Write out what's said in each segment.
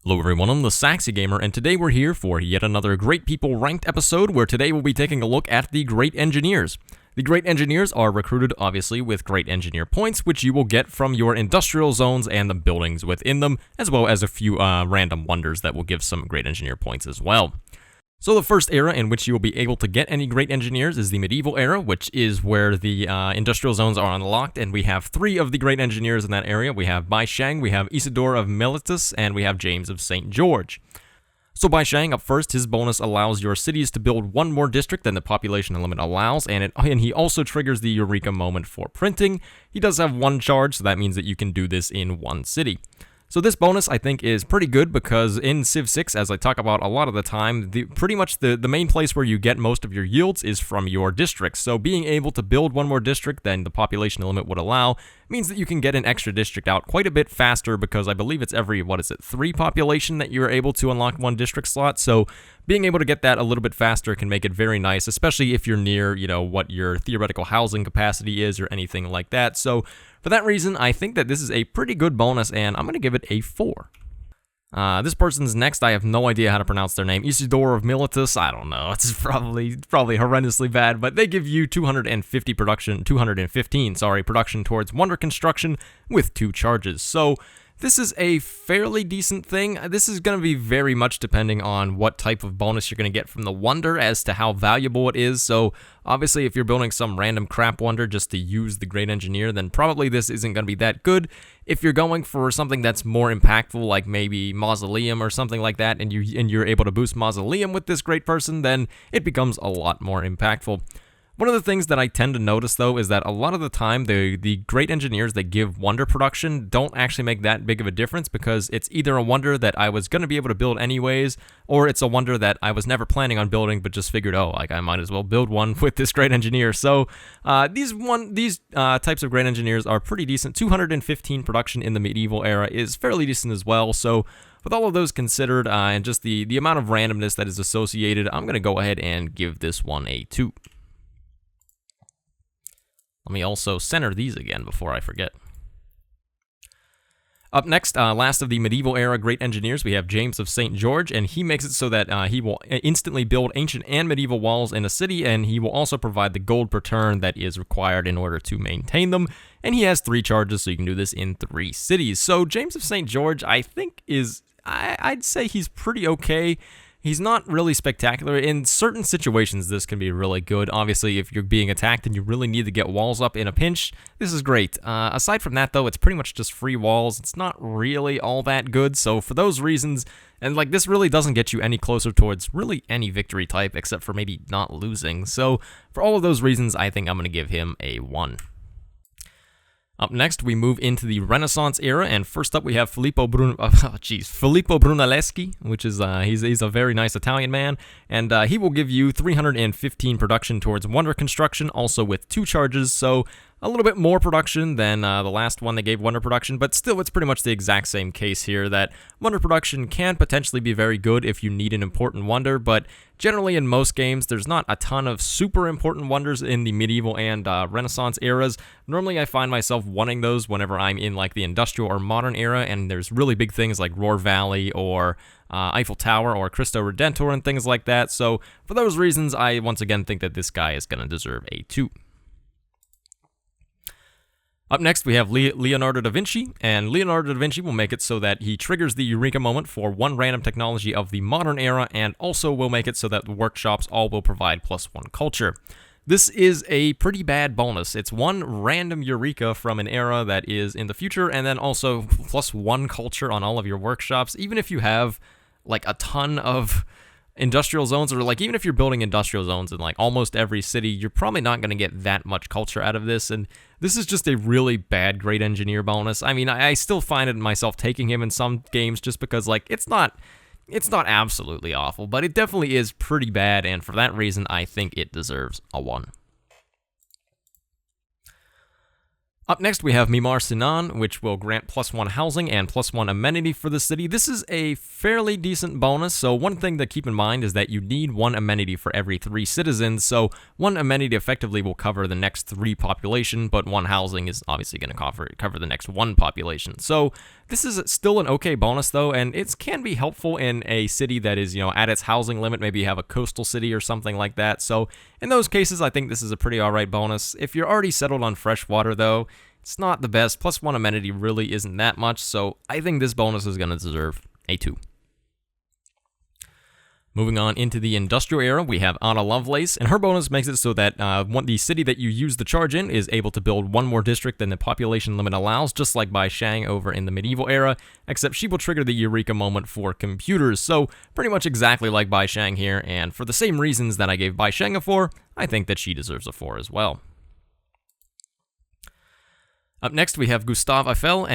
Hello everyone, I'm the Saxy Gamer, and today we're here for yet another Great People Ranked episode, where today we'll be taking a look at the Great Engineers. The Great Engineers are recruited, obviously, with Great Engineer points, which you will get from your industrial zones and the buildings within them, as well as a few random wonders that will give some Great Engineer points as well. So the first era in which you will be able to get any Great Engineers is the Medieval Era, which is where the industrial zones are unlocked, and we have 3 of the Great Engineers in that area. We have Bai Shang, we have Isidore of Miletus, and we have James of St. George. So Bai Shang, up first, his bonus allows your cities to build one more district than the population limit allows, and he also triggers the Eureka moment for printing. He does have 1 charge, so that means that you can do this in 1 city. So this bonus, I think, is pretty good because in Civ 6, as I talk about a lot of the time, pretty much the main place where you get most of your yields is from your districts. So being able to build one more district than the population limit would allow means that you can get an extra district out quite a bit faster, because I believe it's every, 3 population that you're able to unlock 1 district slot. So being able to get that a little bit faster can make it very nice, especially if you're near, what your theoretical housing capacity is or anything like that. So for that reason, I think that this is a pretty good bonus, and I'm going to give it a 4. This person's next. I have no idea how to pronounce their name. Isidore of Miletus. I don't know. It's probably horrendously bad, but they give you 215 production towards wonder construction with 2 charges. So this is a fairly decent thing. This is going to be very much depending on what type of bonus you're going to get from the wonder as to how valuable it is. So obviously, if you're building some random crap wonder just to use the Great Engineer, then probably this isn't going to be that good. If you're going for something that's more impactful, like maybe Mausoleum or something like that, and you're able to boost Mausoleum with this great person, then it becomes a lot more impactful. One of the things that I tend to notice, though, is that a lot of the time, the Great Engineers that give wonder production don't actually make that big of a difference, because it's either a wonder that I was going to be able to build anyways, or it's a wonder that I was never planning on building, but just figured, I might as well build one with this Great Engineer. So these types of Great Engineers are pretty decent. 215 production in the Medieval Era is fairly decent as well. So with all of those considered, and just the amount of randomness that is associated, I'm going to go ahead and give this one a 2. Let me also center these again before I forget. Up next, last of the Medieval Era Great Engineers, we have James of St. George, and he makes it so that he will instantly build ancient and medieval walls in a city, and he will also provide the gold per turn that is required in order to maintain them. And he has 3 charges, so you can do this in 3 cities. So James of St. George, I think, I'd say he's pretty okay. He's not really spectacular. In certain situations, this can be really good. Obviously, if you're being attacked and you really need to get walls up in a pinch, this is great. Aside from that, though, it's pretty much just free walls. It's not really all that good. So for those reasons, and this really doesn't get you any closer towards really any victory type, except for maybe not losing. So for all of those reasons, I think I'm going to give him a 1. Up next, we move into the Renaissance era, and first up we have Filippo Brunelleschi, which is he's a very nice Italian man, and he will give you 315 production towards wonder construction, also with 2 charges. So a little bit more production than the last one that gave wonder production, but still it's pretty much the exact same case here, that wonder production can potentially be very good if you need an important wonder, but generally in most games there's not a ton of super important wonders in the medieval and Renaissance eras. Normally I find myself wanting those whenever I'm in the industrial or modern era, and there's really big things like Roar Valley or Eiffel Tower or Cristo Redentor and things like that. So for those reasons, I once again think that this guy is going to deserve a 2. Up next, we have Leonardo da Vinci, and Leonardo da Vinci will make it so that he triggers the Eureka moment for 1 random technology of the modern era, and also will make it so that the workshops all will provide +1 culture. This is a pretty bad bonus. It's 1 random Eureka from an era that is in the future, and then also +1 culture on all of your workshops, even if you have a ton of industrial zones, or even if you're building industrial zones in almost every city, you're probably not going to get that much culture out of this, and this is just a really bad Great Engineer bonus. I mean, I still find it myself taking him in some games just because it's not absolutely awful, but it definitely is pretty bad, and for that reason I think it deserves a 1. Up next, we have Mimar Sinan, which will grant +1 housing and +1 amenity for the city. This is a fairly decent bonus, so one thing to keep in mind is that you need 1 amenity for every 3 citizens, so 1 amenity effectively will cover the next 3 population, but 1 housing is obviously going to cover the next 1 population. So This is still an okay bonus, though, and it can be helpful in a city that is, at its housing limit. Maybe you have a coastal city or something like that. So in those cases, I think this is a pretty alright bonus. If you're already settled on fresh water, though, it's not the best. Plus one amenity really isn't that much, so I think this bonus is going to deserve a 2. Moving on into the industrial era, we have Ada Lovelace, and her bonus makes it so that the city that you use the charge in is able to build one more district than the population limit allows, just like Bai Shang over in the medieval era, except she will trigger the Eureka moment for computers, so pretty much exactly like Bai Shang here, and for the same reasons that I gave Bai Shang a 4, I think that she deserves a 4 as well. Up next, we have Gustav I Fell,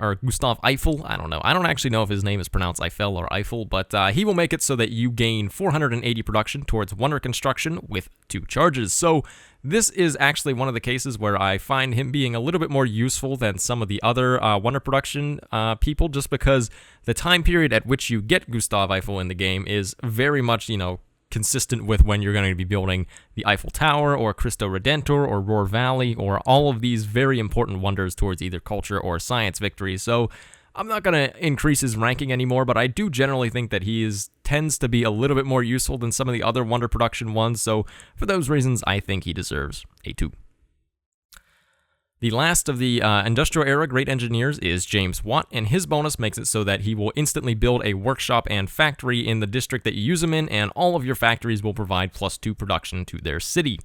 or Gustav Eiffel, I don't know. I don't actually know if his name is pronounced Eiffel or Eiffel, but he will make it so that you gain 480 production towards wonder construction with 2 charges. So this is actually one of the cases where I find him being a little bit more useful than some of the other wonder production people, just because the time period at which you get Gustav Eiffel in the game is very much, consistent with when you're going to be building the Eiffel Tower or Cristo Redentor or Ruhr Valley or all of these very important wonders towards either culture or science victory. So I'm not going to increase his ranking anymore, but I do generally think that he tends to be a little bit more useful than some of the other wonder production ones. So for those reasons, I think he deserves a 2. The last of the industrial era great engineers is James Watt, and his bonus makes it so that he will instantly build a workshop and factory in the district that you use him in, and all of your factories will provide +2 production to their city.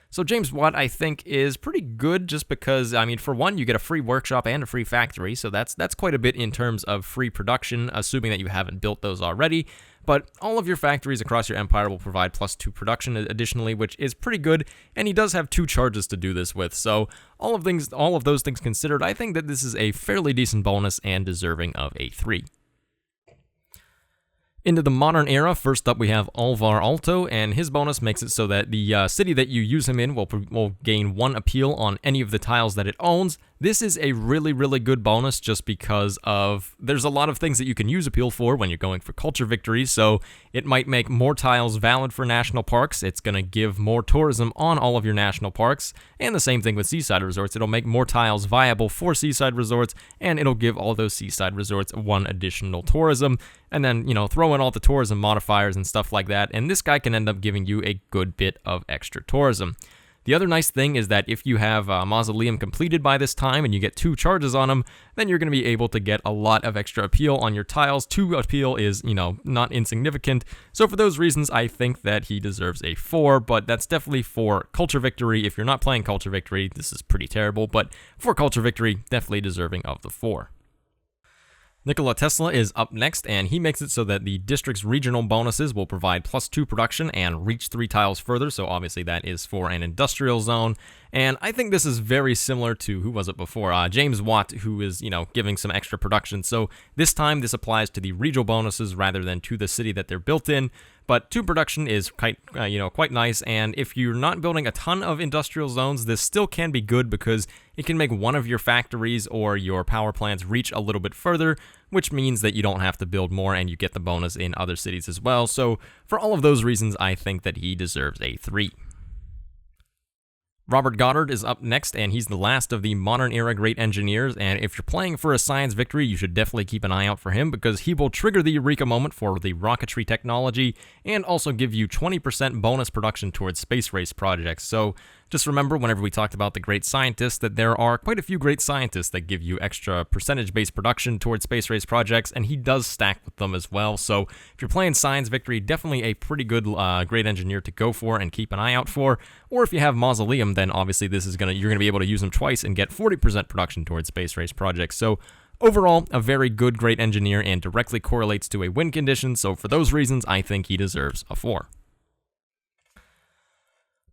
So James Watt, I think, is pretty good just because, for one, you get a free workshop and a free factory, so that's quite a bit in terms of free production, assuming that you haven't built those already. But all of your factories across your empire will provide +2 production additionally, which is pretty good, and he does have 2 charges to do this with. So all of those things considered, I think that this is a fairly decent bonus and deserving of a 3. Into the modern era, first up we have Alvaro Alto, and his bonus makes it so that the city that you use him in will gain 1 appeal on any of the tiles that it owns. This is a really, really good bonus just because there's a lot of things that you can use appeal for when you're going for culture victories, so it might make more tiles valid for national parks, it's going to give more tourism on all of your national parks, and the same thing with seaside resorts. It'll make more tiles viable for seaside resorts, and it'll give all those seaside resorts 1 additional tourism, and then, throw in all the tourism modifiers and stuff like that, and this guy can end up giving you a good bit of extra tourism. The other nice thing is that if you have Mausoleum completed by this time and you get 2 charges on them, then you're going to be able to get a lot of extra appeal on your tiles. 2 appeal is, not insignificant. So for those reasons, I think that he deserves a 4, but that's definitely for Culture Victory. If you're not playing Culture Victory, this is pretty terrible, but for Culture Victory, definitely deserving of the 4. Nikola Tesla is up next, and he makes it so that the district's regional bonuses will provide +2 production and reach 3 tiles further, so obviously that is for an industrial zone. And I think this is very similar to, who was it before? James Watt, who is, giving some extra production. So this time, this applies to the regional bonuses rather than to the city that they're built in. But 2 production is quite nice, and if you're not building a ton of industrial zones, this still can be good because it can make one of your factories or your power plants reach a little bit further, which means that you don't have to build more and you get the bonus in other cities as well. So for all of those reasons, I think that he deserves a 3. Robert Goddard is up next, and he's the last of the modern era great engineers, and if you're playing for a science victory, you should definitely keep an eye out for him because he will trigger the Eureka moment for the rocketry technology and also give you 20% bonus production towards space race projects. So just remember, whenever we talked about the great scientists, that there are quite a few great scientists that give you extra percentage-based production towards space race projects, and he does stack with them as well. So if you're playing Science Victory, definitely a pretty good great engineer to go for and keep an eye out for. Or if you have Mausoleum, then obviously you're gonna be able to use him twice and get 40% production towards space race projects. So overall, a very good great engineer and directly correlates to a win condition. So for those reasons, I think he deserves a 4.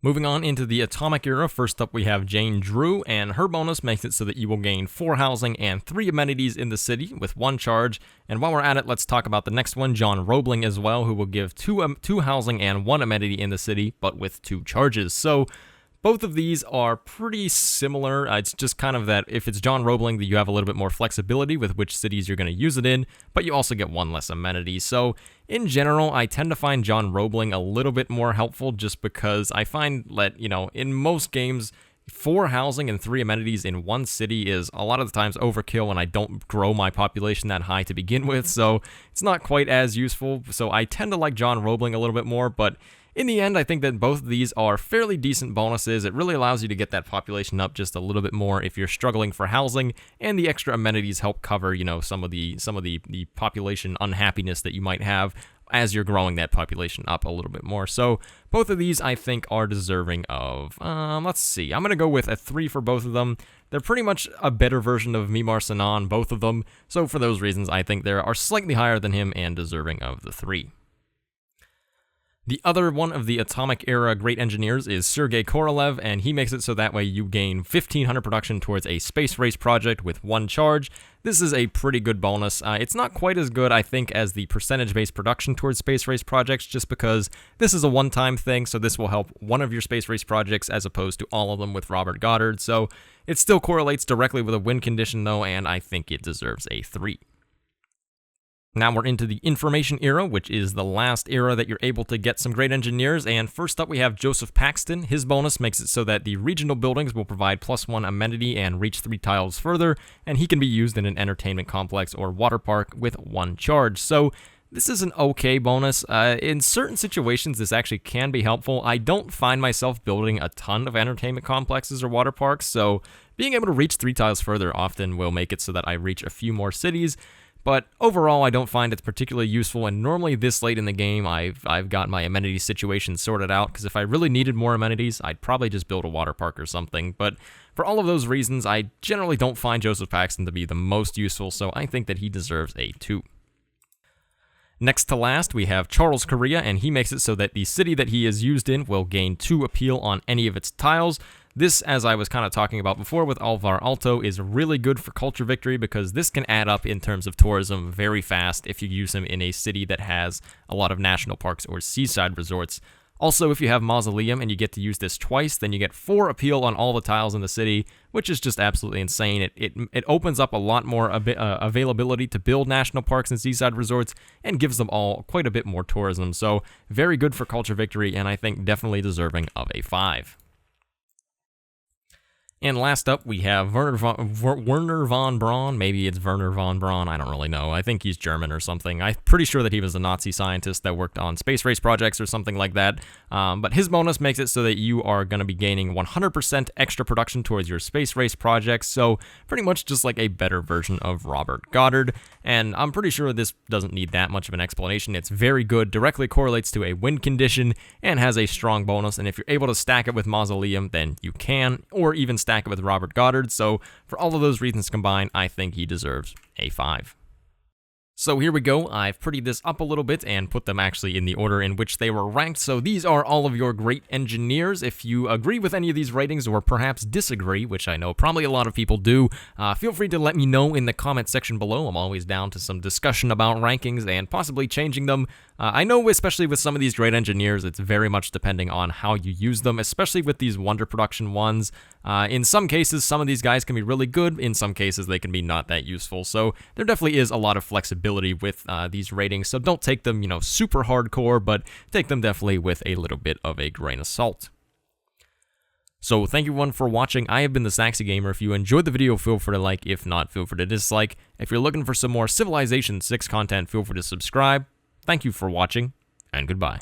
Moving on into the Atomic Era, first up we have Jane Drew, and her bonus makes it so that you will gain 4 housing and 3 amenities in the city with 1 charge. And while we're at it, let's talk about the next one, John Roebling as well, who will give 2 housing and 1 amenity in the city, but with 2 charges. So both of these are pretty similar. It's just kind of that if it's John Roebling, that you have a little bit more flexibility with which cities you're going to use it in, but you also get 1 less amenity. So in general, I tend to find John Roebling a little bit more helpful just because I find that, in most games, 4 housing and 3 amenities in one city is a lot of the times overkill, and I don't grow my population that high to begin with, so it's not quite as useful. So I tend to like John Roebling a little bit more, but in the end, I think that both of these are fairly decent bonuses. It really allows you to get that population up just a little bit more if you're struggling for housing, and the extra amenities help cover, some of the population unhappiness that you might have as you're growing that population up a little bit more. So both of these, I think, are deserving of, let's see, I'm going to go with a 3 for both of them. They're pretty much a better version of Mimar Sinan, both of them. So for those reasons, I think they are slightly higher than him and deserving of the 3. The other one of the Atomic Era great engineers is Sergey Korolev, and he makes it so that way you gain 1,500 production towards a space race project with 1 charge. This is a pretty good bonus. It's not quite as good, I think, as the percentage-based production towards space race projects, just because this is a one-time thing, so this will help one of your space race projects as opposed to all of them with Robert Goddard. So it still correlates directly with a win condition, though, and I think it deserves a 3. Now we're into the Information Era, which is the last era that you're able to get some great engineers, and first up we have Joseph Paxton. His bonus makes it so that the regional buildings will provide +1 amenity and reach 3 tiles further, and he can be used in an entertainment complex or water park with 1 charge. So this is an okay bonus. In certain situations, this actually can be helpful. I don't find myself building a ton of entertainment complexes or water parks, so being able to reach 3 tiles further often will make it so that I reach a few more cities. But overall, I don't find it's particularly useful, and normally this late in the game, I've got my amenity situation sorted out, because if I really needed more amenities, I'd probably just build a water park or something. But for all of those reasons, I generally don't find Joseph Paxton to be the most useful, so I think that he deserves a 2. Next to last, we have Charles Correa, and he makes it so that the city that he is used in will gain 2 appeal on any of its tiles. This, as I was kind of talking about before with Alvaro Alto, is really good for culture victory because this can add up in terms of tourism very fast if you use him in a city that has a lot of national parks or seaside resorts. Also, if you have Mausoleum and you get to use this twice, then you get 4 appeal on all the tiles in the city, which is just absolutely insane. It opens up a lot more availability to build national parks and seaside resorts and gives them all quite a bit more tourism. So very good for culture victory, and I think definitely deserving of a 5. And last up, we have Werner von Braun. Maybe it's Werner von Braun. I don't really know. I think he's German or something. I'm pretty sure that he was a Nazi scientist that worked on space race projects or something like that. But his bonus makes it so that you are going to be gaining 100% extra production towards your space race projects. So pretty much just like a better version of Robert Goddard. And I'm pretty sure this doesn't need that much of an explanation. It's very good, directly correlates to a win condition, and has a strong bonus. And if you're able to stack it with Mausoleum, then you can, or even stack it with Robert Goddard. So for all of those reasons combined, I think he deserves a 5. So here we go. I've prettied this up a little bit and put them actually in the order in which they were ranked. So these are all of your great engineers. If you agree with any of these ratings or perhaps disagree, which I know probably a lot of people do, feel free to let me know in the comment section below. I'm always down to some discussion about rankings and possibly changing them. I know especially with some of these great engineers, it's very much depending on how you use them, especially with these Wonder Production ones. In some cases, some of these guys can be really good. In some cases, they can be not that useful. So there definitely is a lot of flexibility with these ratings. So don't take them, super hardcore, but take them definitely with a little bit of a grain of salt. So thank you everyone for watching. I have been the Saxy Gamer. If you enjoyed the video, feel free to like. If not, feel free to dislike. If you're looking for some more Civilization 6 content, feel free to subscribe. Thank you for watching, and goodbye.